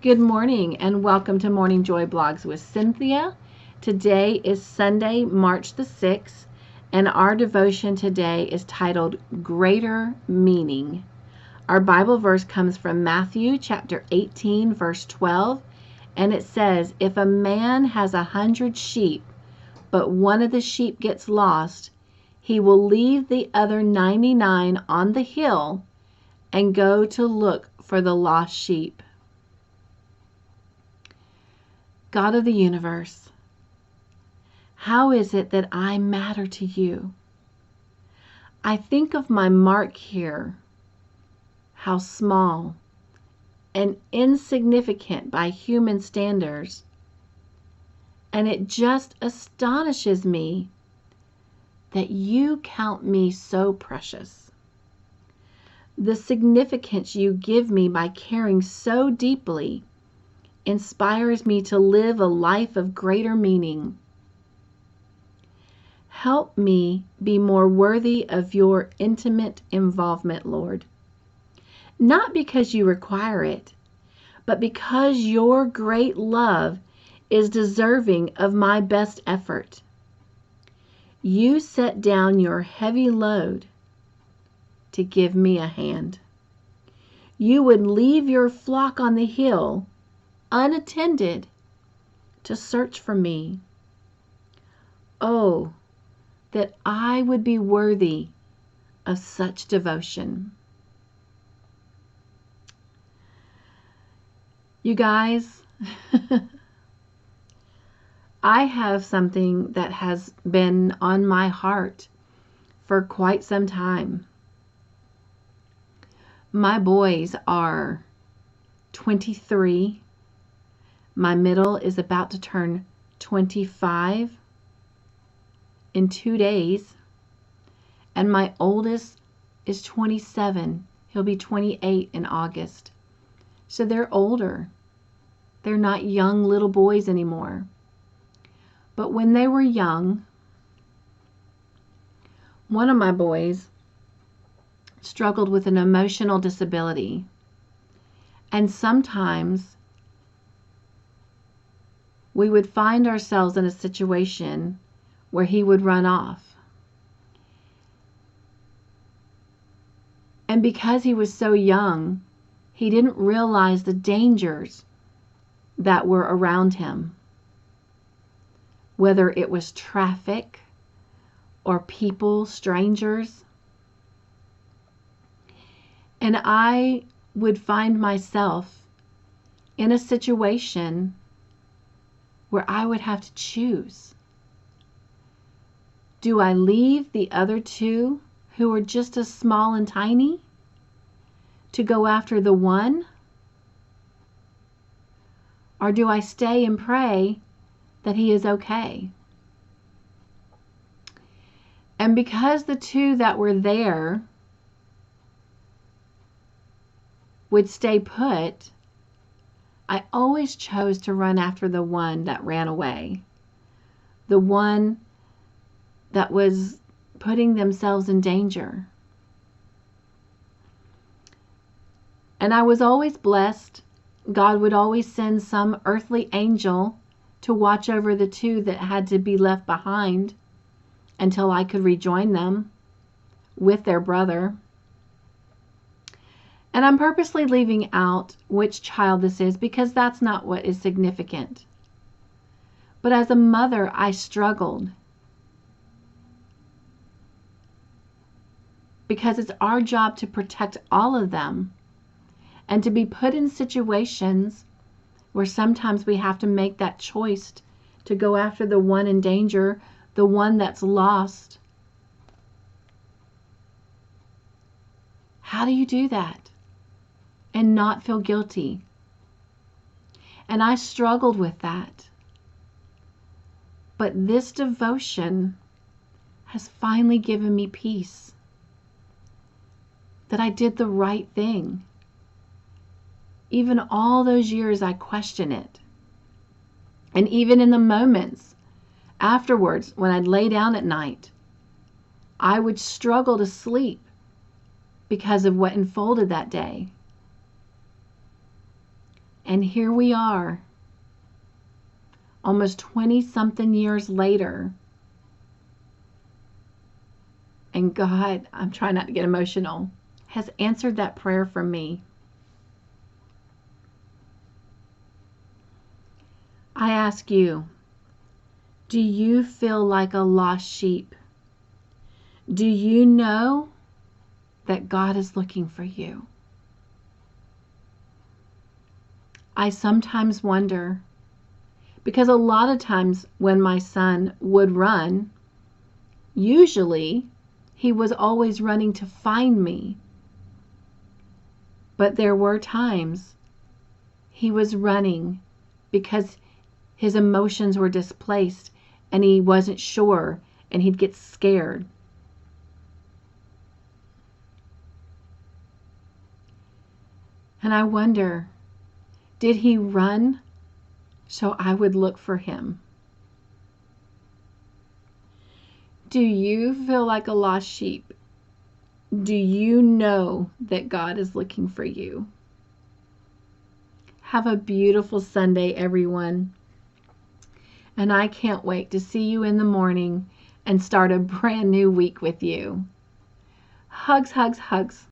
Good morning and welcome to Morning Joy Blogs with Cynthia. Today is Sunday, March the 6th, and our devotion today is titled Greater Meaning. Our Bible verse comes from Matthew chapter 18, verse 12, and it says, "If a man has 100 sheep, but one of the sheep gets lost, he will leave the other 99 on the hill and go to look for the lost sheep." God of the universe, how is it that I matter to you? I think of my mark here, how small and insignificant by human standards, and it just astonishes me that you count me so precious. The significance you give me by caring so deeply inspires me to live a life of greater meaning. Help me be more worthy of your intimate involvement, Lord. Not because you require it, but because your great love is deserving of my best effort. You set down your heavy load to give me a hand. You would leave your flock on the hill unattended to search for me. Oh, that I would be worthy of such devotion. You guys, I have something that has been on my heart for quite some time. My boys are 23. My middle is about to turn 25 in 2 days, and my oldest is 27. He'll be 28 in August. So they're older. They're not young little boys anymore. But when they were young, one of my boys struggled with an emotional disability, and sometimes we would find ourselves in a situation where he would run off. And because he was so young, he didn't realize the dangers that were around him, whether it was traffic or people, strangers. And I would find myself in a situation where I would have to choose. Do I leave the other two who are just as small and tiny to go after the one? Or do I stay and pray that he is okay? And because the two that were there would stay put, I always chose to run after the one that ran away, the one that was putting themselves in danger. And I was always blessed. God would always send some earthly angel to watch over the two that had to be left behind until I could rejoin them with their brother. And I'm purposely leaving out which child this is because that's not what is significant. But as a mother, I struggled because it's our job to protect all of them and to be put in situations where sometimes we have to make that choice to go after the one in danger, the one that's lost. How do you do that and not feel guilty? And I struggled with that. But this devotion has finally given me peace, that I did the right thing. Even all those years I question it. And even in the moments afterwards when I'd lay down at night, I would struggle to sleep because of what unfolded that day. And here we are, almost 20-something years later. And God, I'm trying not to get emotional, has answered that prayer for me. I ask you, do you feel like a lost sheep? Do you know that God is looking for you? I sometimes wonder, because a lot of times when my son would run, usually he was always running to find me. But there were times he was running because his emotions were displaced and he wasn't sure and he'd get scared. And I wonder, did he run so I would look for him? Do you feel like a lost sheep? Do you know that God is looking for you? Have a beautiful Sunday, everyone. And I can't wait to see you in the morning and start a brand new week with you. Hugs, hugs, hugs.